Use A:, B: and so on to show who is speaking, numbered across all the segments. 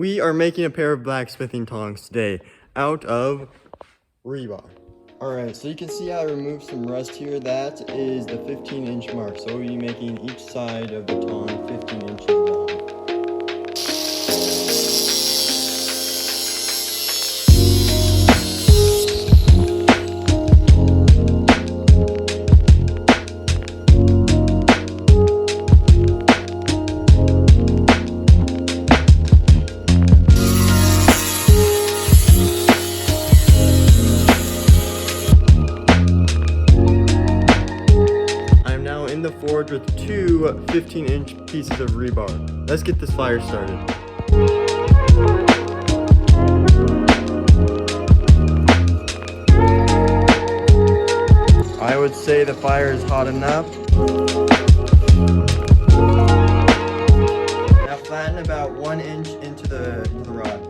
A: We are making a pair of blacksmithing tongs today out of rebar. Alright, so you can see how I removed some rust here. That is the 15-inch mark. So we'll be making each side of the tong 15 inches long. In the forge with two 15-inch pieces of rebar. Let's get this fire started. I would say the fire is hot enough. Now flatten about 1 inch into the rod.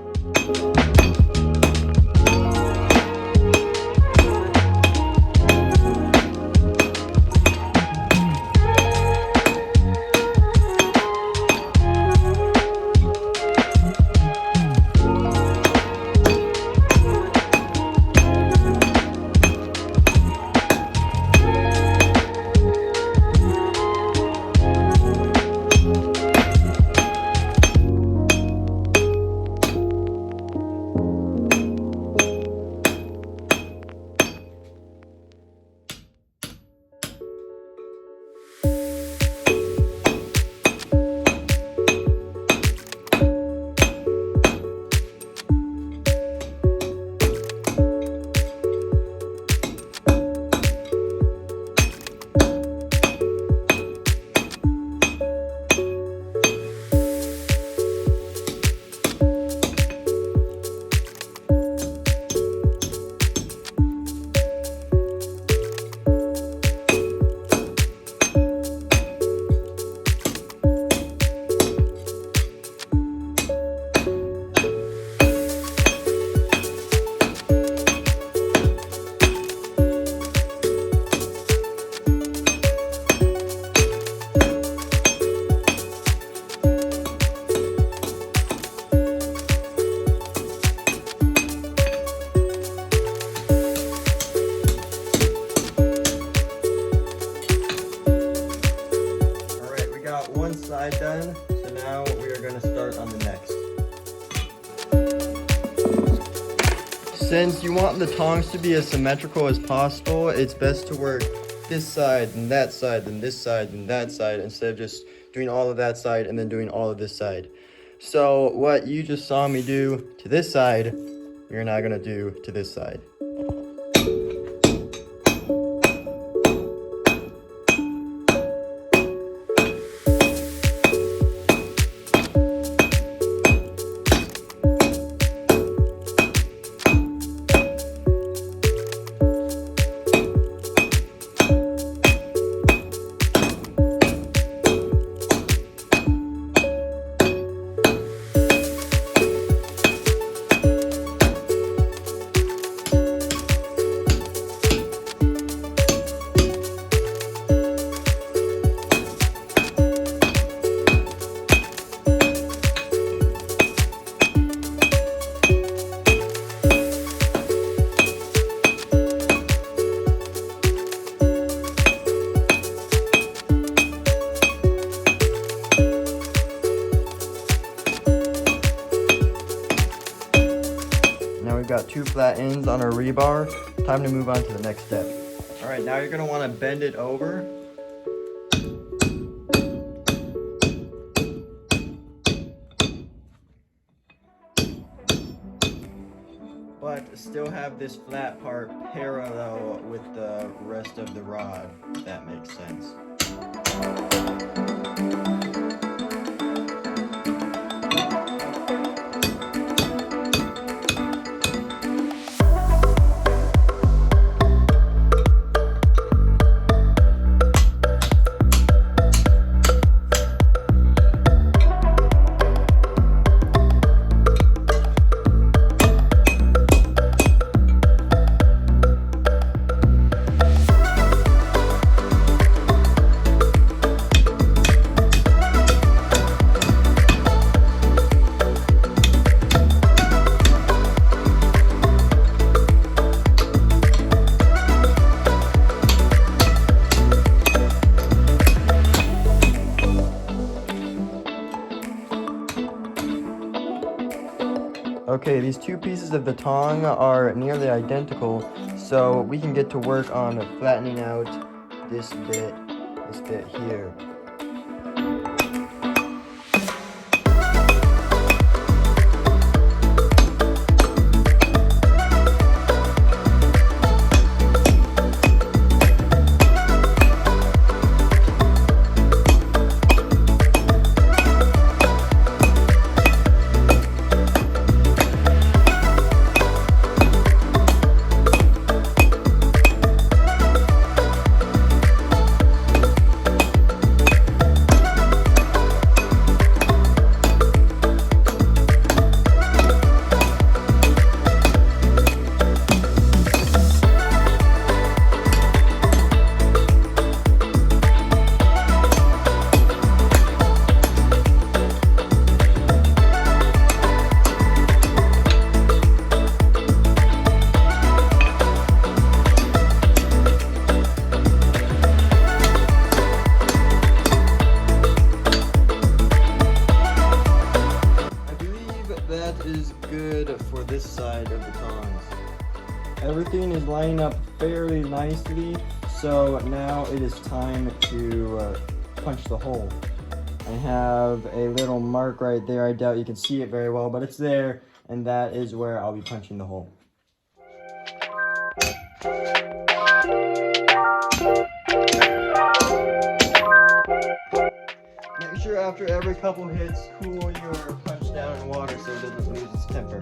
A: One side done, so now we are going to start on the next. Since you want the tongs to be as symmetrical as possible, it's best to work this side and that side, then this side and that side, instead of just doing all of that side and then doing all of this side. So what you just saw me do to this side, you're now going to do to this side. We've got two flat ends on our rebar. Time to move on to the next step. All right, now you're gonna wanna bend it over. But still have this flat part parallel with the rest of the rod, if that makes sense. Okay, these two pieces of the tong are nearly identical, so we can get to work on flattening out this bit here. That is good for this side of the tongs. Everything is lining up fairly nicely, so now it is time to punch the hole. I have a little mark right there. I doubt you can see it very well, but it's there, and that is where I'll be punching the hole. Make sure after every couple hits, cool your punch down in water so it doesn't lose its temper.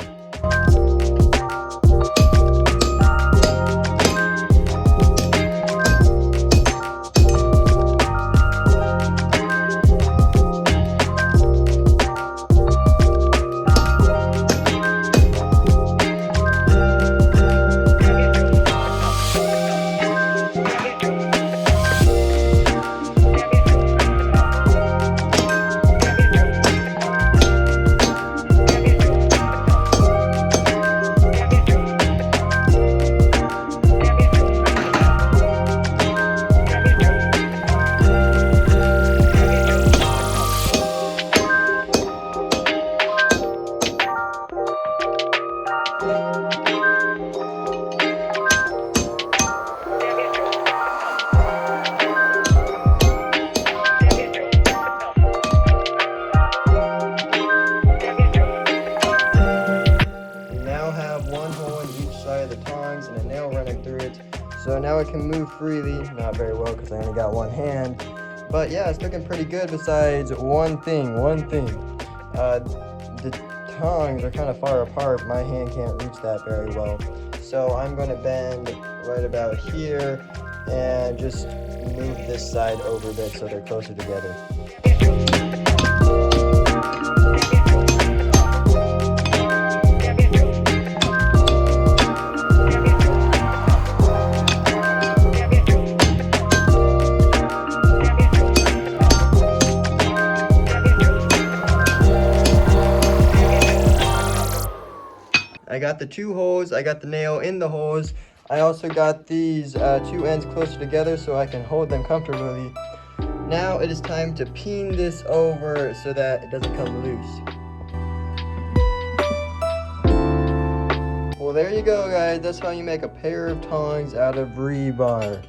A: And a nail running through it, so now it can move freely. Not very well because I only got one hand, but yeah, it's looking pretty good besides one thing. The tongs are kind of far apart. My hand can't reach that very well, so I'm going to bend right about here and just move this side over a bit so they're closer together. I got the two holes, I got the nail in the holes. I also got these two ends closer together so I can hold them comfortably. Now it is time to peen this over so that it doesn't come loose. Well, there you go, guys. That's how you make a pair of tongs out of rebar.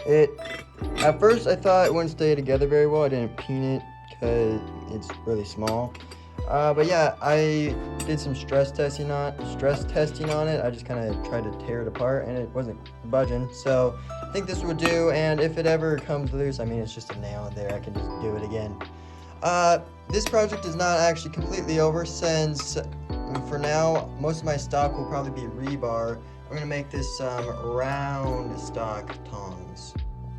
A: At first I thought it wouldn't stay together very well. I didn't peen it because it's really small. But yeah, I did some stress testing on it. I just kind of tried to tear it apart and it wasn't budging. So I think this would do, and if it ever comes loose, I mean, it's just a nail in there. I can just do it again. This project is not actually completely over since for now, most of my stock will probably be rebar. I'm going to make this some round stock tongs.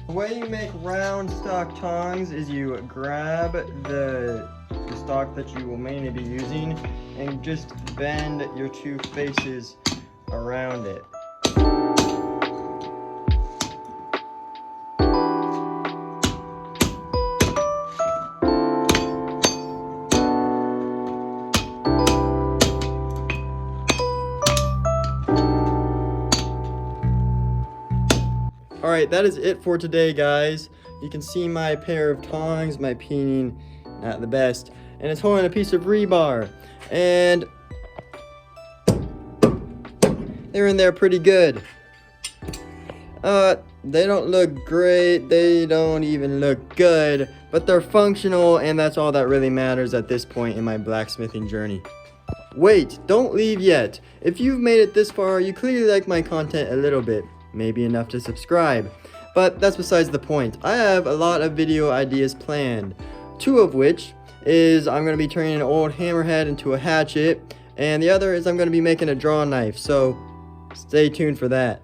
A: The way you make round stock tongs is you grab the stock that you will mainly be using and just bend your two faces around it. Alright, that is it for today, guys. You can see my pair of tongs, my peening, not the best, and it's holding a piece of rebar. And They're in there pretty good. They don't look great, they don't even look good, but they're functional, and that's all that really matters at this point in my blacksmithing journey. Wait, don't leave yet. If you've made it this far, you clearly like my content a little bit, maybe enough to subscribe. But that's besides the point. I have a lot of video ideas planned, two of which is I'm going to be turning an old hammerhead into a hatchet, and the other is I'm going to be making a draw knife, so stay tuned for that.